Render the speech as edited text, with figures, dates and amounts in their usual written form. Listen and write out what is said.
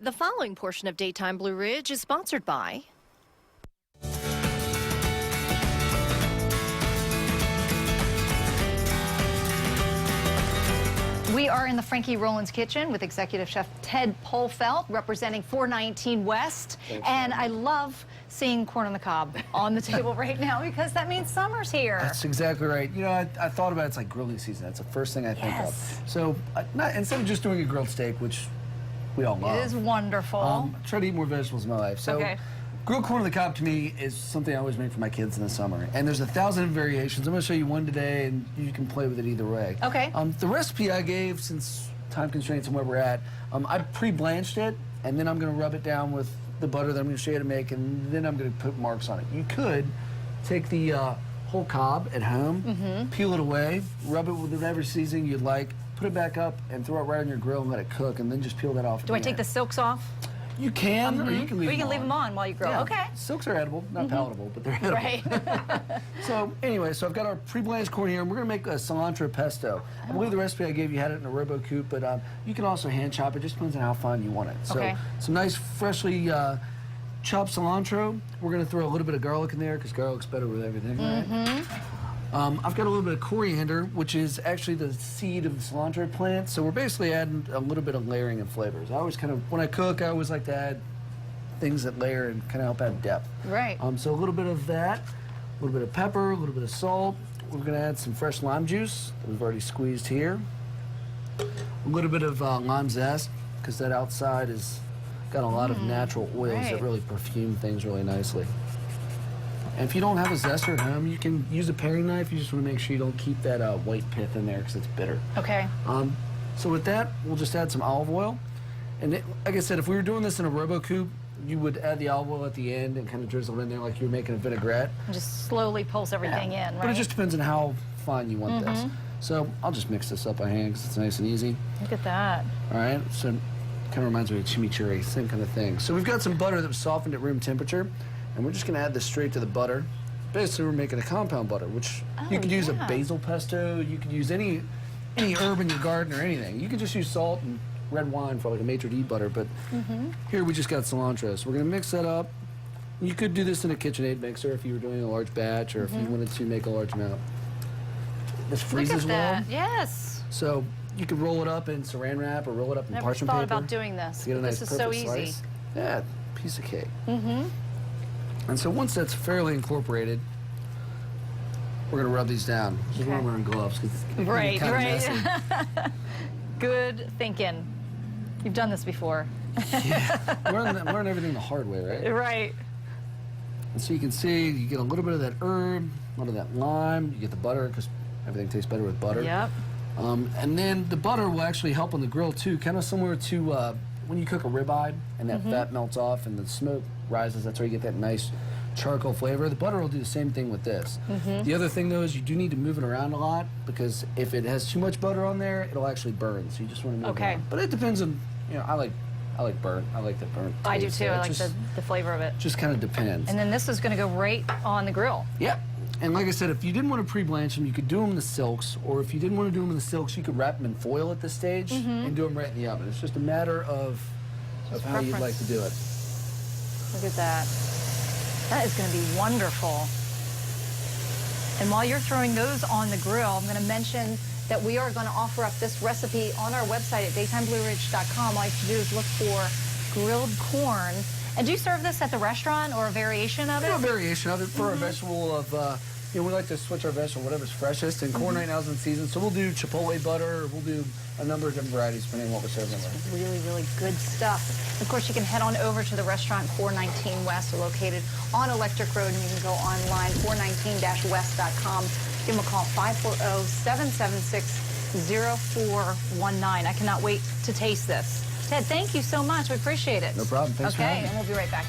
The following portion of Daytime Blue Ridge is sponsored by We are in the Frankie Rowland's kitchen with Executive Chef Ted Polfelt representing 419 West. Thanks, and I love seeing corn on the cob on the table right now because that means summer's here. That's exactly right. You know, I thought about it's like grilling season. That's the first thing I think of. So instead of just doing a grilled steak, which we all love. It is wonderful. I try to eat more vegetables in my life. So grilled corn on the cob to me is something I always make for my kids in the summer. And there's 1,000 variations. I'm going to show you one today, and you can play with it either way. Okay. The recipe I gave, since time constraints and where we're at, I pre-blanched it, and then I'm going to rub it down with the butter that I'm going to show you how to make, and then I'm going to put marks on it. You could take the whole cob at home, peel it away, rub it with whatever seasoning you'd like, put it back up, and throw it right on your grill and let it cook, and then just peel that off. Do I take the silks off? You can, or you can leave them on. leave them on while you grill. Yeah. Okay. Silks are edible, not palatable, but they're edible. Right. So anyway, so I've got our pre-blanched corn here, and we're going to make a cilantro pesto. I believe the recipe I gave you had it in a robo coupe, but you can also hand chop it. Just depends on how fine you want it. So some nice freshly chopped cilantro. We're going to throw a little bit of garlic in there because garlic's better with everything, right? I've got a little bit of coriander, which is actually the seed of the cilantro plant. So we're basically adding a little bit of layering and flavors. I always kind of, when I cook, I always like to add things that layer and kind of help add depth. Right. So a little bit of that, a little bit of pepper, a little bit of salt. We're going to add some fresh lime juice that we've already squeezed here. A little bit of lime zest, because that outside has got a lot of natural oils that really perfume things really nicely. And if you don't have a zester at home, you can use a paring knife. You just want to make sure you don't keep that white pith in there because it's bitter. Okay. So with that, we'll just add some olive oil. And like I said, if we were doing this in a robo coupe, you would add the olive oil at the end and kind of drizzle it in there like you were making a vinaigrette. And just slowly pulse everything in, right? But it just depends on how fine you want this. So I'll just mix this up by hand because it's nice and easy. Look at that. All right, so it kind of reminds me of chimichurri, same kind of thing. So we've got some butter that was softened at room temperature. And we're just going to add this straight to the butter. Basically, we're making a compound butter, which you could use a basil pesto. You could use any herb in your garden or anything. You could just use salt and red wine for like a maitre d' butter. But here we just got cilantro. So we're going to mix that up. You could do this in a KitchenAid mixer if you were doing a large batch or if you wanted to make a large amount. This freezes well. Yes. So you could roll it up in saran wrap or roll it up in parchment paper. Never thought about doing this. Get a nice this is so easy. slice. Yeah, piece of cake. And so once that's fairly incorporated, we're going to rub these down. This is why I'm wearing gloves, because it's kind of messy. Good thinking. You've done this before. Yeah, learn everything the hard way, right? Right. And so you can see, you get a little bit of that herb, a little of that lime, you get the butter, because everything tastes better with butter. Yep. And then the butter will actually help on the grill, too, kind of similar to when you cook a ribeye and that fat melts off and the smoke rises. That's where you get that nice charcoal flavor. The butter will do the same thing with this. The other thing, though, is you do need to move it around a lot because if it has too much butter on there, it'll actually burn. So you just want to move it around. But it depends on, you know, I like burnt. I like the burnt taste. I do, too. I like the flavor of it. Just kind of depends. And then this is going to go right on the grill. Yep. And like I said, if you didn't want to pre-blanch them, you could do them in the silks, or if you didn't want to do them in the silks, you could wrap them in foil at this stage and do them right in the oven. It's just a matter of how you'd like to do it. Look at that. That is going to be wonderful. And while you're throwing those on the grill, I'm going to mention that we are going to offer up this recipe on our website at daytimeblueridge.com. All you have to do is look for grilled corn. And do you serve this at the restaurant or a variation of it? A variation of it for a vegetable of, you know, we like to switch our vegetable, whatever's freshest. And corn right now is in season, so we'll do chipotle butter, or we'll do a number of different varieties depending on what we're serving with. Really, really good stuff. Of course, you can head on over to the restaurant 419 West, located on Electric Road, and you can go online, 419-west.com. Give them a call, 540-776-0419. I cannot wait to taste this. Ted, thank you so much. We appreciate it. No problem. Thanks for having me. And we'll be right back.